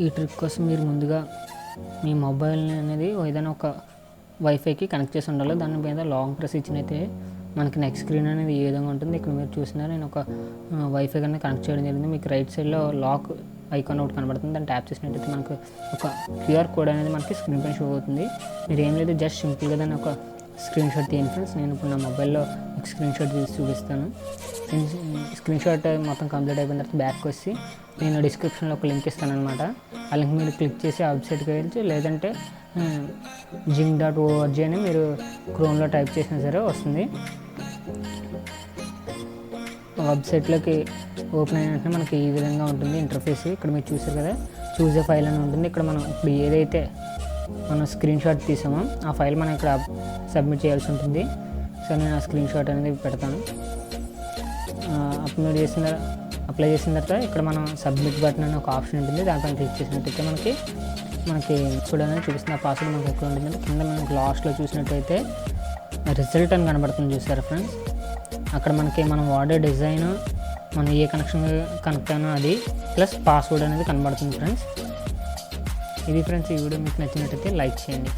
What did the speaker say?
ఈ ట్రిక్ కోసం మీరు ముందుగా మీ మొబైల్ అనేది ఏదైనా ఒక వైఫైకి కనెక్ట్ చేసి ఉండాలి. దాని మీద లాంగ్ ప్రెస్ ఇచ్చినైతే మనకి నెక్స్ట్ స్క్రీన్ అనేది ఏ విధంగా ఉంటుంది. ఇక్కడ మీరు చూసినా నేను ఒక వైఫై కన్నా కనెక్ట్ చేయడం జరిగింది. మీకు రైట్ సైడ్లో లాక్ ఐకాన్ ఒకటి కనబడుతుంది. దాన్ని ట్యాప్ చేసినట్టయితే మనకు ఒక క్యూఆర్ కోడ్ అనేది మనకి స్క్రీన్ పైన షో అవుతుంది. మీరు ఏం లేదు, జస్ట్ సింపుల్గా దాన్ని ఒక స్క్రీన్ షాట్ తీయండి ఫ్రెండ్స్. నేను ఇప్పుడు నా మొబైల్లో ఒక స్క్రీన్ షాట్ తీసి చూపిస్తాను. స్క్రీన్ షాట్ మొత్తం కంప్లీట్ అయిపోయిన తర్వాత బ్యాక్ వచ్చి నేను డిస్క్రిప్షన్లో ఒక లింక్ ఇస్తాను అనమాట. ఆ లింక్ మీరు క్లిక్ చేసి ఆ వెబ్సైట్కి వెళ్ళి, లేదంటే jing.org అని మీరు క్రోమ్లో టైప్ చేసినా సరే వస్తుంది. వెబ్సైట్లోకి ఓపెన్ అయిన వెంటనే మనకి ఈ విధంగా ఉంటుంది ఇంటర్ఫేస్. ఇక్కడ మీరు చూసారు కదా, చూజ్ ఏ ఫైల్ అని ఉంటుంది. ఇక్కడ మనం ఇప్పుడు ఏదైతే మనం స్క్రీన్ షాట్ తీసామో ఆ ఫైల్ మనం ఇక్కడ సబ్మిట్ చేయాల్సి ఉంటుంది. సో నేను ఆ స్క్రీన్ షాట్ అనేది పెడతాను. అప్లై చేసిన తర్వాత ఇక్కడ మనం సబ్మిట్ బటన్ అనే ఒక ఆప్షన్ ఉంటుంది. దానిపైన క్లిక్ చేసినట్టయితే మనకి చూడడానికి చూపిస్తుంది. ఆ పాస్వర్డ్ మనకి ఎక్కడ ఉంటుంది. కింద మనకి లాస్ట్లో చూసినట్టయితే రిజల్ట్ అని కనబడుతుంది, చూసారా ఫ్రెండ్స్. అక్కడ మనకి మనం వాడే డిజైన్, మనం ఏ కనెక్షన్ కనెక్ట్ అయినా అది ప్లస్ పాస్వర్డ్ అనేది కనబడుతుంది ఫ్రెండ్స్. ఇది ఫ్రెండ్స్, ఈ వీడియో మీకు నచ్చినట్టయితే లైక్ చేయండి.